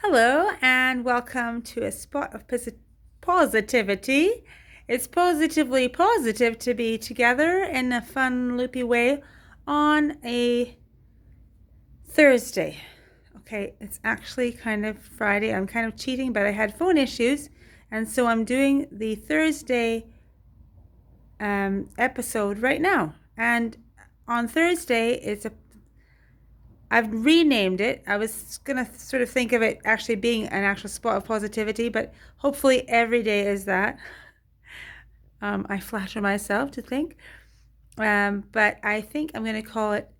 Hello and welcome to a spot of positivity. It's positively positive to be together in a fun, loopy way on a Thursday. Okay, it's actually kind of Friday. I'm kind of cheating, but I had phone issues, and so I'm doing the Thursday episode right now. And on Thursday, I've renamed it. I was going to sort of think of it actually being an actual spot of positivity, but hopefully every day is that. I flatter myself to think. But I think I'm going to call it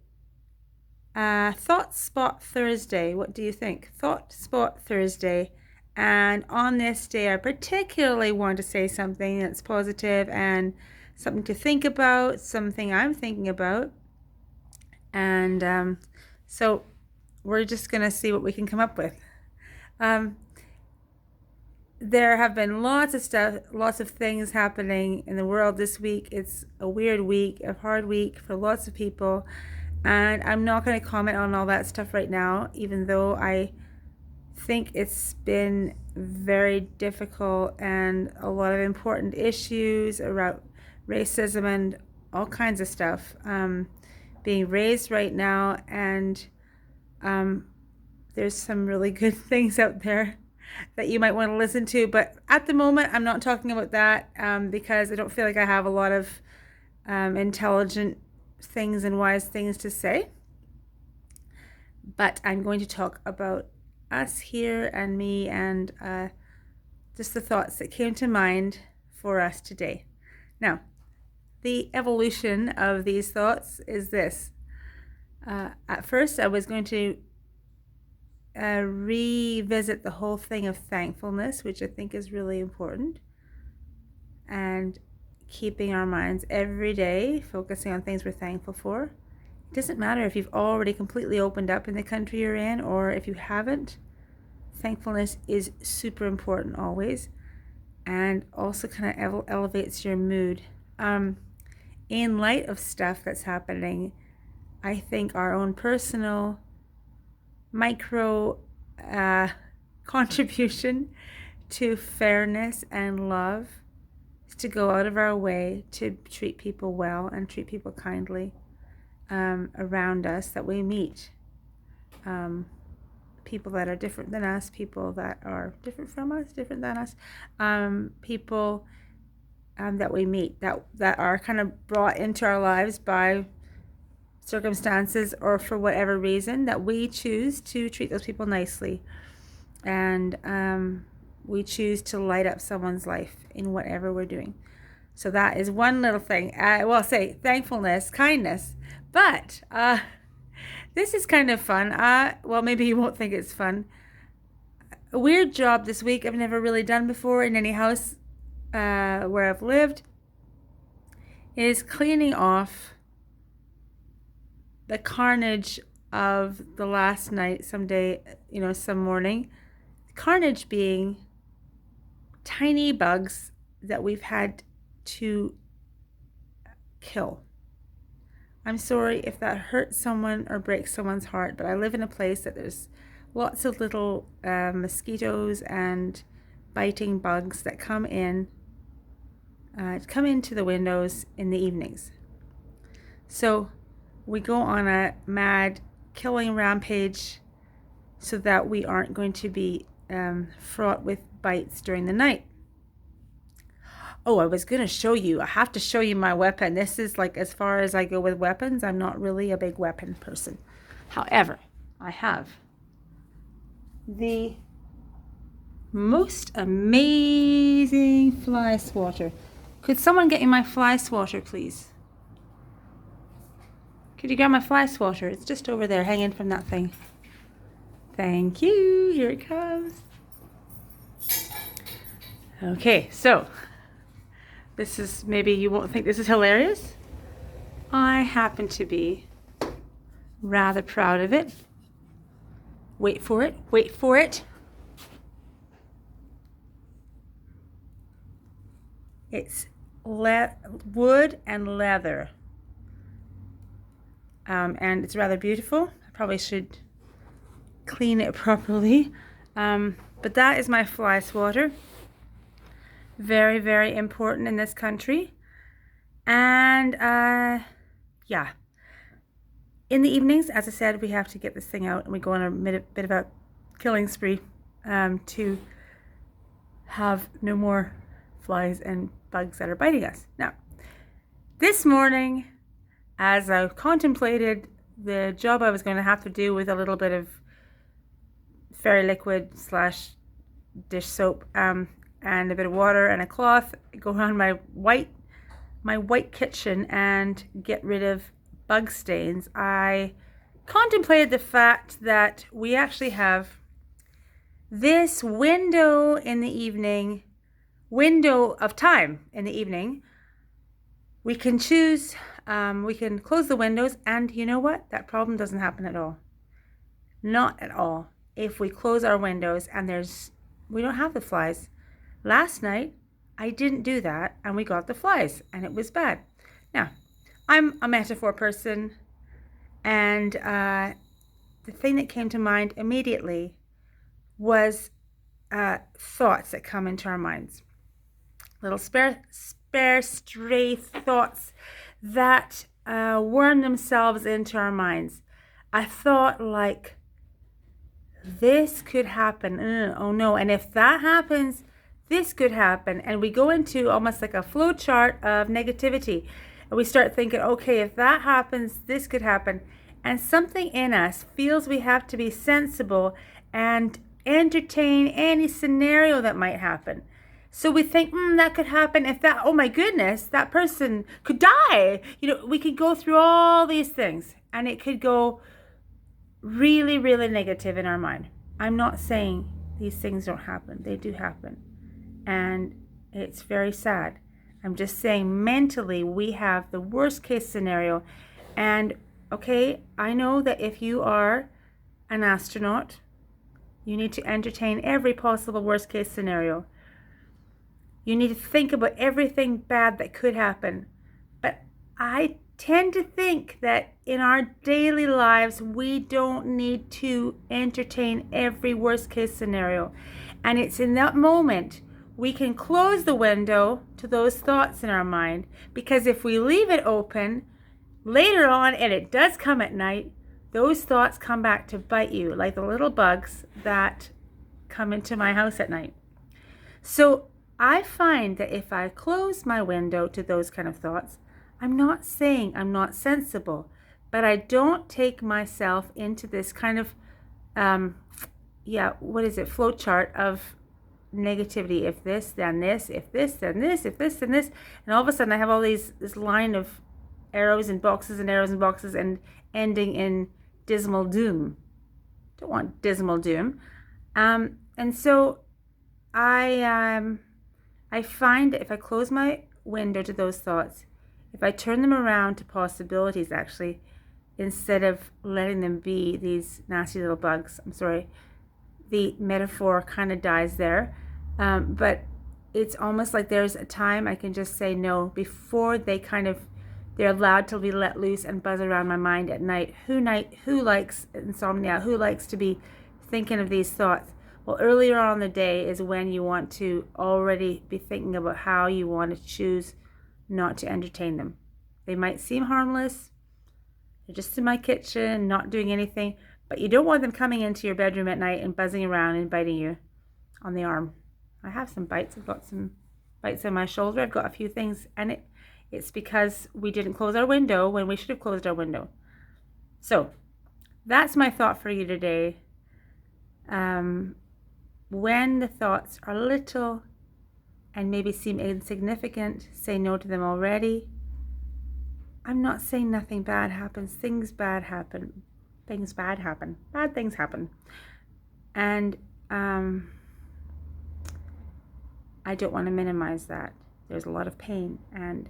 Thought Spot Thursday. What do you think? Thought Spot Thursday. And on this day, I particularly want to say something that's positive and something to think about, something I'm thinking about. And so we're just going to see what we can come up with. There have been lots of stuff, lots of things happening in the world this week. It's a weird week, a hard week for lots of people. And I'm not going to comment on all that stuff right now, even though I think it's been very difficult and a lot of important issues around racism and all kinds of stuff being raised right now. And there's some really good things out there that you might want to listen to. But at the moment, I'm not talking about that because I don't feel like I have a lot of intelligent things and wise things to say. But I'm going to talk about us here and me and just the thoughts that came to mind for us today. Now, the evolution of these thoughts is this. At first, I was going to revisit the whole thing of thankfulness, which I think is really important, and keeping our minds every day focusing on things we're thankful for. It doesn't matter if you've already completely opened up in the country you're in or if you haven't. Thankfulness is super important always, and also kind of elevates your mood. In light of stuff that's happening, I think our own personal micro contribution to fairness and love is to go out of our way to treat people well and treat people kindly around us that we meet. People that are different than us, people that are different from us, different than us, people that we meet that are kind of brought into our lives by circumstances or for whatever reason, that we choose to treat those people nicely, and we choose to light up someone's life in whatever we're doing. So that is one little thing. Well, say thankfulness, kindness, but this is kind of fun. Well, maybe you won't think it's fun. A weird job this week I've never really done before in any house where I've lived is cleaning off the carnage of the last night, some morning. Carnage being tiny bugs that we've had to kill. I'm sorry if that hurts someone or breaks someone's heart, but I live in a place that there's lots of little mosquitoes and biting bugs that come into the windows in the evenings. So we go on a mad killing rampage so that we aren't going to be fraught with bites during the night. Oh, I was going to show you. I have to show you my weapon. This is like as far as I go with weapons. I'm not really a big weapon person. However, I have the most amazing fly swatter. Could someone get me my fly swatter, please? Could you grab my fly swatter? It's just over there, hanging from that thing. Thank you. Here it comes. Okay, so this is, maybe you won't think this is hilarious. I happen to be rather proud of it. Wait for it. Wait for it. It's wood and leather. And it's rather beautiful. I probably should clean it properly. But that is my fly swatter. Very, very important in this country. And yeah. In the evenings, as I said, we have to get this thing out and we go on a bit of a killing spree to have no more flies and bugs that are biting us. Now, this morning, as I contemplated the job I was going to have to do with a little bit of fairy liquid / dish soap and a bit of water and a cloth, go around my white kitchen and get rid of bug stains, I contemplated the fact that we actually have this window of time in the evening. We can choose, we can close the windows, and you know what? That problem doesn't happen at all. Not at all. If we close our windows and we don't have the flies. Last night, I didn't do that and we got the flies and it was bad. Now, I'm a metaphor person, and the thing that came to mind immediately was thoughts that come into our minds. Little spare stray thoughts that worm themselves into our minds. I thought like, this could happen. Oh no. And if that happens, this could happen. And we go into almost like a flowchart of negativity. And we start thinking, okay, if that happens, this could happen. And something in us feels we have to be sensible and entertain any scenario that might happen. So we think, that could happen. If that, oh my goodness, that person could die. We could go through all these things and it could go really, really negative in our mind. I'm not saying these things don't happen. They do happen. And it's very sad. I'm just saying mentally we have the worst case scenario. And okay, I know that if you are an astronaut, you need to entertain every possible worst case scenario. You need to think about everything bad that could happen. But I tend to think that in our daily lives, we don't need to entertain every worst case scenario. And it's in that moment we can close the window to those thoughts in our mind, because if we leave it open later on and it does come at night, those thoughts come back to bite you like the little bugs that come into my house at night. So I find that if I close my window to those kind of thoughts, I'm not saying I'm not sensible, but I don't take myself into this kind of, flowchart of negativity. If this, then this, if this, then this, if this, then this. And all of a sudden I have all this line of arrows and boxes and ending in dismal doom. Don't want dismal doom. And so I find that if I close my window to those thoughts, if I turn them around to possibilities, actually, instead of letting them be these nasty little bugs, I'm sorry, the metaphor kind of dies there. But it's almost like there's a time I can just say no before they're allowed to be let loose and buzz around my mind at night. Who likes insomnia? Who likes to be thinking of these thoughts? Well, earlier on in the day is when you want to already be thinking about how you want to choose not to entertain them. They might seem harmless. They're just in my kitchen, not doing anything, but you don't want them coming into your bedroom at night and buzzing around and biting you on the arm. I have some bites. I've got some bites on my shoulder. I've got a few things, and it's because we didn't close our window when we should have closed our window. So that's my thought for you today. When the thoughts are little and maybe seem insignificant, say no to them already. I'm not saying nothing bad happens. Bad things happen. And I don't want to minimize that. There's a lot of pain, and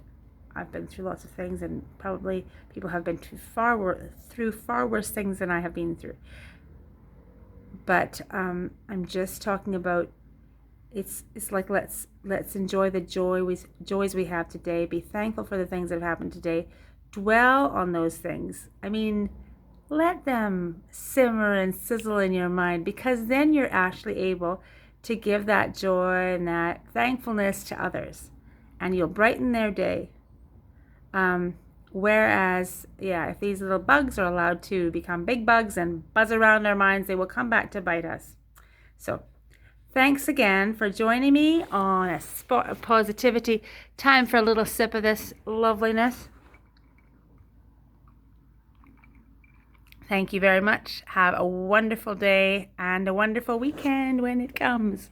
I've been through lots of things, and probably people have been through far worse things than I have been through. But I'm just talking about it's like let's enjoy the joys we have today. Be thankful for the things that have happened today. Dwell on those things. I mean, let them simmer and sizzle in your mind, because then you're actually able to give that joy and that thankfulness to others, and you'll brighten their day. Whereas, yeah, if these little bugs are allowed to become big bugs and buzz around our minds, they will come back to bite us. So thanks again for joining me on a spot of positivity. Time for a little sip of this loveliness. Thank you very much. Have a wonderful day and a wonderful weekend when it comes.